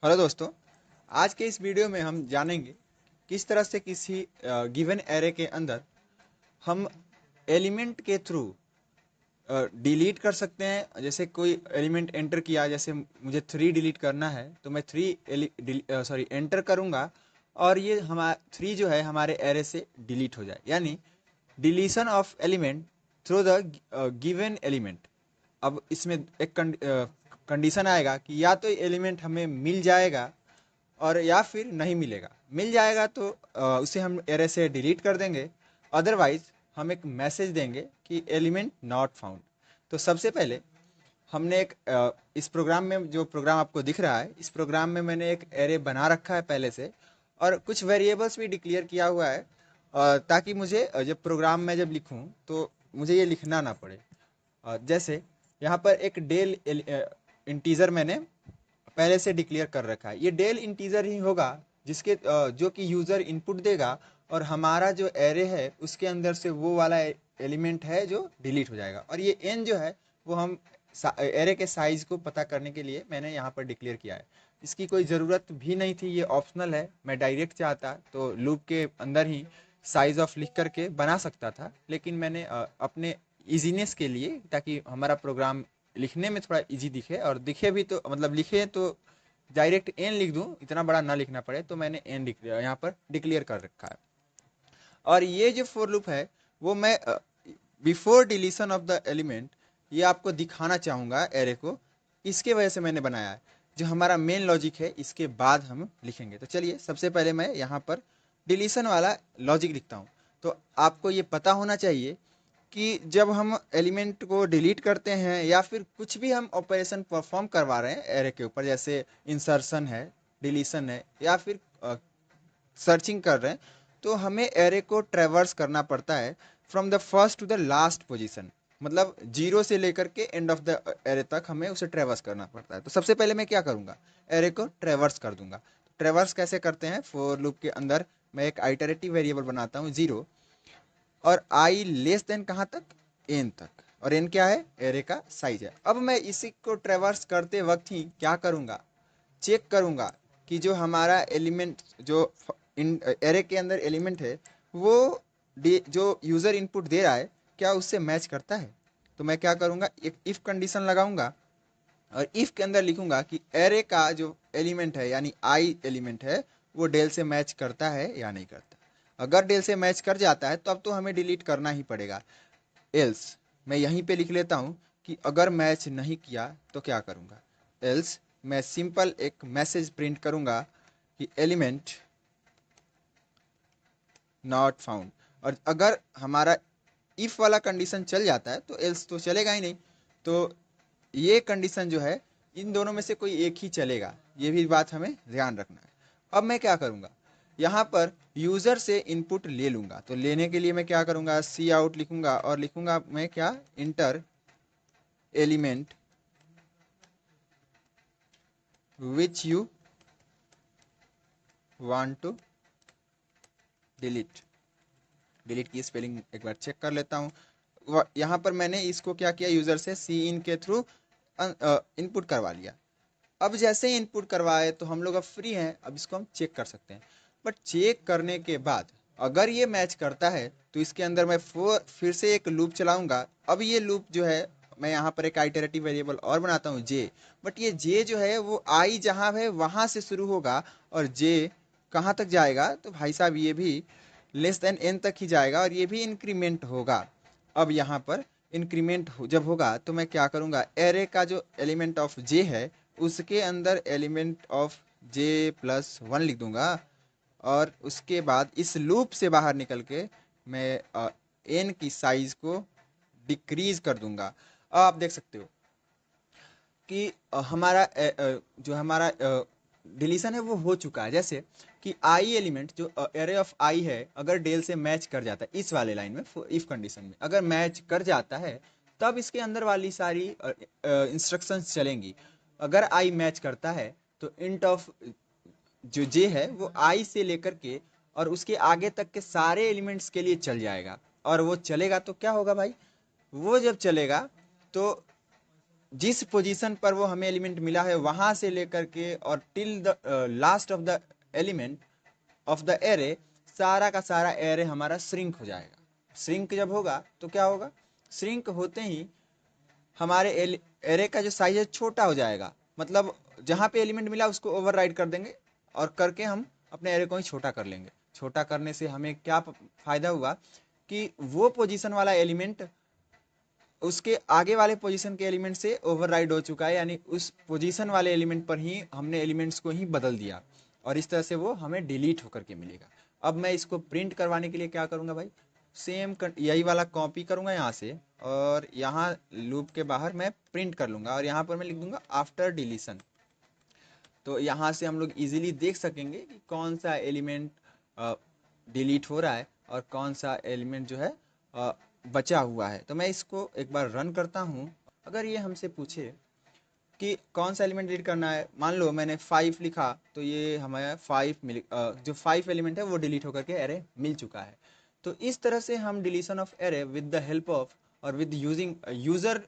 Hello दोस्तों। आज के इस वीडियो में हम जानेंगे किस तरह से किसी गिवन एरे के अंदर हम एलिमेंट के थ्रू डिलीट कर सकते हैं। जैसे कोई एलिमेंट एंटर किया, जैसे मुझे 3 डिलीट करना है तो मैं 3 एंटर करूंगा और ये हमारा 3 जो है हमारे एरे से डिलीट हो जाए, यानी deletion of element through the given element. अब इसमें एक कंडीशन आएगा कि या तो एलिमेंट हमें मिल जाएगा और या फिर नहीं मिलेगा। मिल जाएगा तो उसे हम एरे से डिलीट कर देंगे, अदरवाइज हम एक मैसेज देंगे कि एलिमेंट नॉट फाउंड। तो सबसे पहले हमने एक इस प्रोग्राम में, जो प्रोग्राम आपको दिख रहा है, इस प्रोग्राम में मैंने एक एरे बना रखा है पहले से, और कुछ वेरिएबल्स भी डिक्लेयर किया हुआ है ताकि मुझे जब प्रोग्राम में जब लिखूं तो मुझे ये लिखना ना पड़े। जैसे यहाँ पर एक डेल इंटीजर मैंने पहले से डिक्लेयर कर रखा है। ये डेल इंटीजर ही होगा जिसके जो कि यूज़र इनपुट देगा और हमारा जो एरे है उसके अंदर से वो वाला एलिमेंट है जो डिलीट हो जाएगा। और ये एन जो है वो हम एरे के साइज को पता करने के लिए मैंने यहाँ पर डिक्लेयर किया है। इसकी कोई ज़रूरत भी नहीं थी, ये ऑप्शनल है। मैं डायरेक्ट चाहता तो लूप के अंदर ही साइज ऑफ लिख करके बना सकता था, लेकिन मैंने अपने इजीनेस के लिए, ताकि हमारा प्रोग्राम लिखने में थोड़ा इजी दिखे और दिखे भी, तो मतलब लिखे तो डायरेक्ट एन लिख दूं, इतना बड़ा ना लिखना पड़े, तो मैंने एन यहाँ पर डिक्लेयर कर रखा है। और ये जो फोर लूप है वो मैं before deletion of the element ये आपको दिखाना चाहूँगा एरे को, इसके वजह से मैंने बनाया है। जो हमारा मेन लॉजिक है इसके बाद हम लिखेंगे। तो चलिए सबसे पहले मैं यहाँ पर डिलीशन वाला लॉजिक लिखता हूँ। तो आपको ये पता होना चाहिए कि जब हम एलिमेंट को डिलीट करते हैं या फिर कुछ भी हम ऑपरेशन परफॉर्म करवा रहे हैं एरे के ऊपर, जैसे इंसर्शन है, डिलीशन है, या फिर सर्चिंग कर रहे हैं, तो हमें एरे को ट्रेवर्स करना पड़ता है from the first to the last position. मतलब जीरो से लेकर के एंड ऑफ द एरे तक हमें उसे ट्रेवर्स करना पड़ता है। तो सबसे पहले मैं क्या करूंगा, एरे को ट्रेवर्स कर दूंगा। ट्रेवर्स कैसे करते हैं, फोर लूप के अंदर मैं एक आइटरेटिव वेरिएबल बनाता हूँ 0, और आई लेस देन कहाँ तक, एन तक। और एन क्या है, एरे का साइज है। अब मैं इसी को ट्रेवर्स करते वक्त ही क्या करूंगा, चेक करूंगा कि जो हमारा एलिमेंट, जो एरे के अंदर एलिमेंट है, वो जो यूज़र इनपुट दे रहा है क्या उससे मैच करता है। तो मैं क्या करूंगा, एक इफ़ कंडीशन लगाऊंगा और इफ़ के अंदर लिखूंगा कि एरे का जो एलिमेंट है यानी आई एलिमेंट है वो डेल से मैच करता है या नहीं करता। अगर डेल से मैच कर जाता है तो अब तो हमें डिलीट करना ही पड़ेगा। एल्स मैं यहीं पे लिख लेता हूँ कि अगर मैच नहीं किया तो क्या करूँगा। एल्स मैं सिंपल एक मैसेज प्रिंट करूँगा कि एलिमेंट नॉट फाउंड। और अगर हमारा इफ वाला कंडीशन चल जाता है तो एल्स तो चलेगा ही नहीं। तो ये कंडीशन जो है, इन दोनों में से कोई एक ही चलेगा, ये भी बात हमें ध्यान रखना है। अब मैं क्या करूँगा, यहाँ पर यूज़र से इनपुट ले लूँगा। तो लेने के लिए मैं क्या करूँगा, सी आउट लिखूँगा और लिखूँगा मैं क्या, enter element which you want to delete. Delete की स्पेलिंग एक बार चेक कर लेता हूँ। यहाँ पर मैंने इसको क्या किया, यूज़र से सी इन के थ्रू इनपुट करवा लिया। अब जैसे ही इनपुट करवाए तो हम लोग अब फ्री हैं, अब इसको हम चेक कर सकते हैं। बट चेक करने के बाद अगर ये मैच करता है तो इसके अंदर मैं फिर से एक लूप चलाऊंगा। अब ये लूप जो है, मैं यहाँ पर एक आइटरेटिव वेरिएबल और बनाता हूँ जे। बट ये जे जो है वो आई जहाँ है वहाँ से शुरू होगा और जे कहाँ तक जाएगा, तो भाई साहब ये भी लेस देन एन तक ही जाएगा और ये भी इंक्रीमेंट होगा। अब यहाँ पर इंक्रीमेंट जब होगा तो मैं क्या करूँगा, एरे का जो एलिमेंट ऑफ जे है उसके अंदर एलिमेंट ऑफ जे प्लस 1 लिख दूंगा। और उसके बाद इस लूप से बाहर निकल के मैं एन की साइज को डिक्रीज कर दूंगा। अब आप देख सकते हो कि हमारा जो हमारा डिलीशन है वो हो चुका है। जैसे कि आई एलिमेंट जो एरे ऑफ आई है अगर डेल से मैच कर जाता है, इस वाले लाइन में इफ कंडीशन में अगर मैच कर जाता है, तब इसके अंदर वाली सारी इंस्ट्रक्शंस चलेंगी। अगर आई मैच करता है तो इंट ऑफ जो जे है वो आई से लेकर के और उसके आगे तक के सारे एलिमेंट्स के लिए चल जाएगा। और वो चलेगा तो क्या होगा भाई, वो जब चलेगा तो जिस पोजीशन पर वो हमें एलिमेंट मिला है वहां से लेकर के और till the last of the element of the array, सारा का सारा एरे हमारा श्रिंक हो जाएगा। श्रिंक जब होगा तो क्या होगा, श्रिंक होते ही हमारे एरे का जो साइज है छोटा हो जाएगा, मतलब जहां पे एलिमेंट मिला उसको ओवरराइड कर देंगे और करके हम अपने एरे को ही छोटा कर लेंगे। छोटा करने से हमें क्या फायदा हुआ कि वो पोजीशन वाला एलिमेंट उसके आगे वाले पोजीशन के एलिमेंट से ओवरराइड हो चुका है, यानी उस पोजीशन वाले एलिमेंट पर ही हमने एलिमेंट्स को ही बदल दिया और इस तरह से वो हमें डिलीट होकर के मिलेगा। अब मैं इसको प्रिंट करवाने के लिए क्या करूंगा भाई, सेम यही वाला कॉपी करूंगा यहाँ से और यहाँ लूप के बाहर मैं प्रिंट कर लूंगा और यहाँ पर मैं लिख दूंगा आफ्टर डिलीशन। तो यहाँ से हम लोग इजीली देख सकेंगे कि कौन सा एलिमेंट डिलीट हो रहा है और कौन सा एलिमेंट जो है बचा हुआ है। तो मैं इसको एक बार रन करता हूँ। अगर ये हमसे पूछे कि कौन सा एलिमेंट डिलीट करना है, मान लो मैंने 5 लिखा तो ये हमें 5 जो 5 एलिमेंट है वो डिलीट होकर के एरे मिल चुका है। तो इस तरह से हम deletion of array with the help of और with using user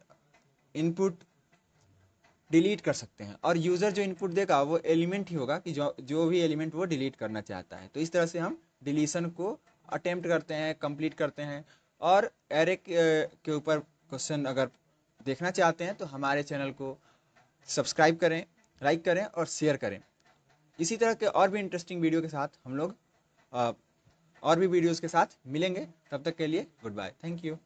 input delete कर सकते हैं। और यूज़र जो इनपुट देगा वो एलिमेंट ही होगा कि जो भी एलिमेंट वो डिलीट करना चाहता है। तो इस तरह से हम डिलीशन को अटेम्प्ट करते हैं, कंप्लीट करते हैं। और एरे के ऊपर क्वेश्चन अगर देखना चाहते हैं तो हमारे चैनल को सब्सक्राइब करें, लाइक करें और शेयर करें। इसी तरह के और भी इंटरेस्टिंग वीडियो के साथ हम लोग और भी वीडियोज़ के साथ मिलेंगे। तब तक के लिए गुड बाय, थैंक यू।